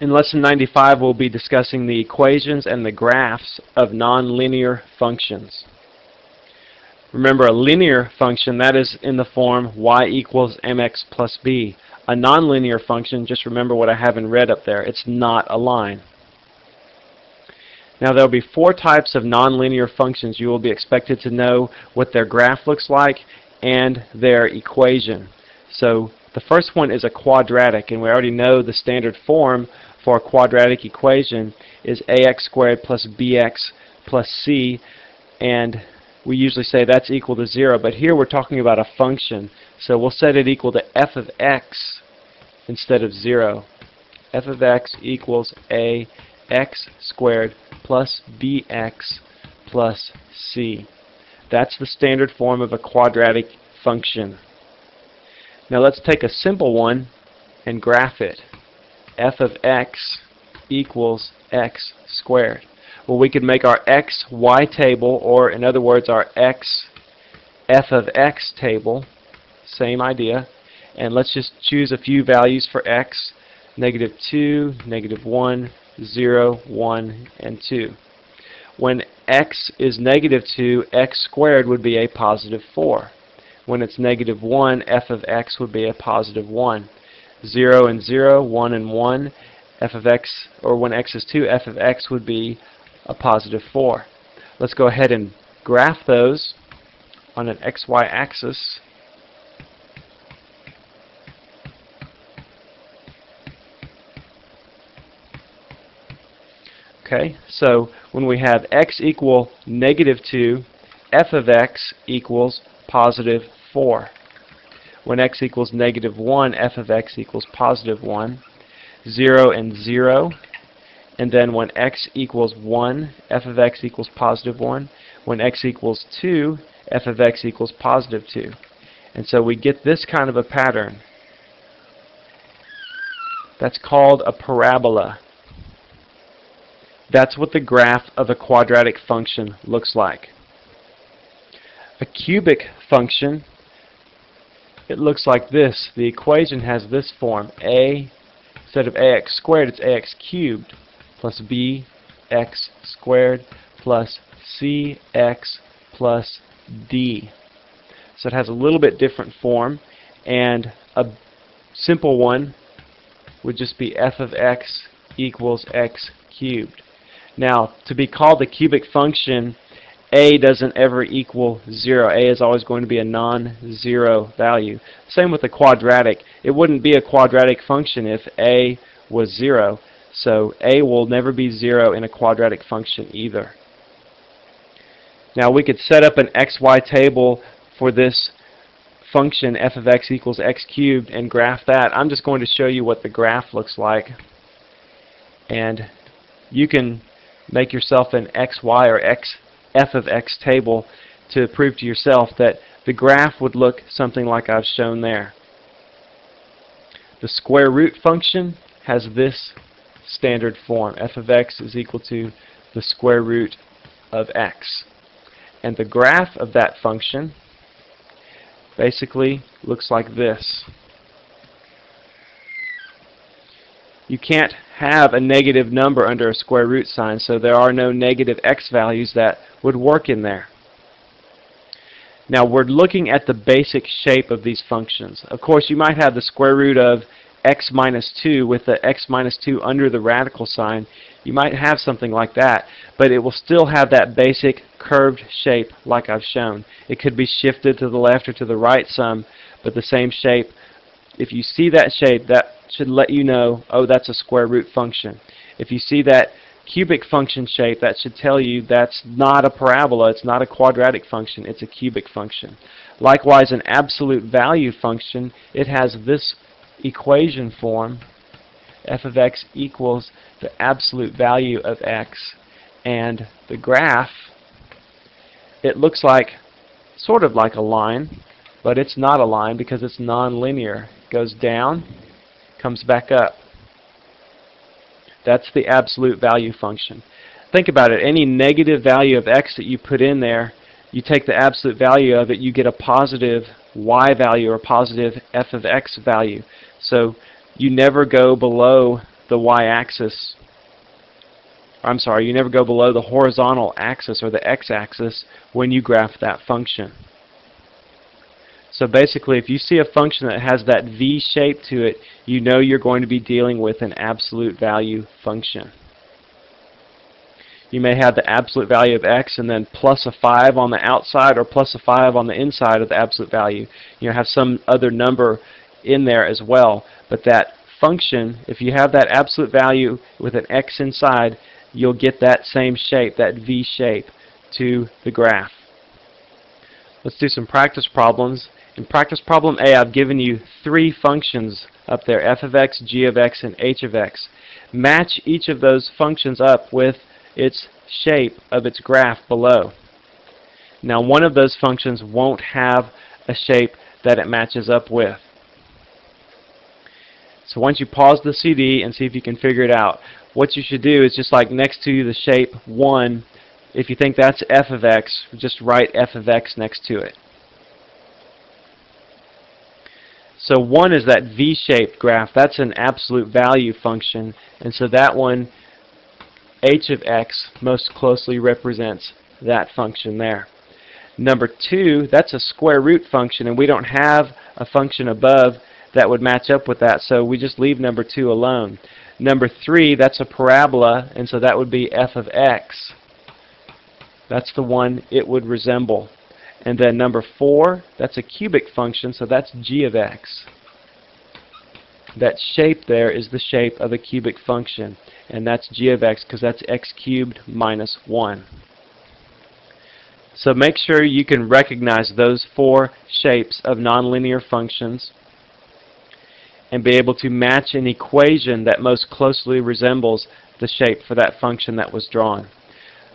In Lesson 95, we'll be discussing the equations and the graphs of nonlinear functions. Remember, a linear function, that is in the form y equals mx plus b. A nonlinear function, just remember what I have in red up there, it's not a line. Now there will be 4 types of nonlinear functions. You will be expected to know what their graph looks like and their equation. So the first one is a quadratic, and we already know the standard form for a quadratic equation is ax squared plus bx plus c, and we usually say that's equal to 0, but here we're talking about a function, so we'll set it equal to f of x instead of 0. F of x equals ax squared plus bx plus c. That's the standard form of a quadratic function. Now let's take a simple one and graph it. F of x equals x squared. Well, we could make our x, y table, or in other words, our x, f of x table. Same idea. And let's just choose a few values for x. Negative 2, negative 1, 0, 1, and 2. When x is negative 2, x squared would be a positive 4. When it's negative 1, f of x would be a positive 1. 0 and 0, 1 and 1, f of x, or when x is 2, f of x would be a positive 4. Let's go ahead and graph those on an xy axis. Okay, so when we have x equal negative 2, f of x equals positive 4. When x equals negative 1, f of x equals positive 1. 0 and 0. And then when x equals 1, f of x equals positive 1. When x equals 2, f of x equals positive 2. And so we get this kind of a pattern. That's called a parabola. That's what the graph of a quadratic function looks like. A cubic function, it looks like this. The equation has this form. Instead of ax squared, it's ax cubed plus bx squared plus cx plus d. So it has a little bit different form, and a simple one would just be f of x equals x cubed. Now, to be called a cubic function, a doesn't ever equal 0. A is always going to be a non-zero value. Same with the quadratic. It wouldn't be a quadratic function if a was 0. So a will never be 0 in a quadratic function either. Now we could set up an xy table for this function f of x equals x cubed and graph that. I'm just going to show you what the graph looks like. And you can make yourself an xy or f of x table to prove to yourself that the graph would look something like I've shown there. The square root function has this standard form. F of x is equal to the square root of x. And the graph of that function basically looks like this. You can't have a negative number under a square root sign, so there are no negative x values that would work in there. Now we're looking at the basic shape of these functions. Of course, you might have the square root of x minus 2 with the x minus 2 under the radical sign. You might have something like that, but it will still have that basic curved shape like I've shown. It could be shifted to the left or to the right some, but the same shape. If you see that shape, that should let you know, oh, that's a square root function. If you see that cubic function shape, that should tell you that's not a parabola, it's not a quadratic function, it's a cubic function. Likewise, an absolute value function, it has this equation form. F of x equals the absolute value of x. And the graph, it looks like, sort of like a line, but it's not a line because it's nonlinear. It goes down, comes back up. That's the absolute value function. Think about it. Any negative value of x that you put in there, you take the absolute value of it, you get a positive y value or positive f of x value. So you never go below the y-axis. I'm sorry, you never go below the horizontal axis or the x-axis when you graph that function. So basically, if you see a function that has that V shape to it, you know you're going to be dealing with an absolute value function. You may have the absolute value of x and then plus a 5 on the outside or plus a 5 on the inside of the absolute value. You have some other number in there as well. But that function, if you have that absolute value with an x inside, you'll get that same shape, that V shape, to the graph. Let's do some practice problems. In practice problem A, I've given you 3 functions up there, f of x, g of x, and h of x. Match each of those functions up with its shape of its graph below. Now, one of those functions won't have a shape that it matches up with. So once you pause the CD and see if you can figure it out, what you should do is just like next to the shape 1, if you think that's f of x, just write f of x next to it. So 1 is that V-shaped graph. That's an absolute value function, and so that one, h of x, most closely represents that function there. Number 2, that's a square root function, and we don't have a function above that would match up with that, so we just leave number 2 alone. Number 3, that's a parabola, and so that would be f of x. That's the one it would resemble. And then number 4, that's a cubic function, so that's g of x. That shape there is the shape of a cubic function, and that's g of x because that's x cubed minus 1. So make sure you can recognize those 4 shapes of nonlinear functions and be able to match an equation that most closely resembles the shape for that function that was drawn.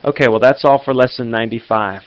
Okay, well that's all for lesson 95.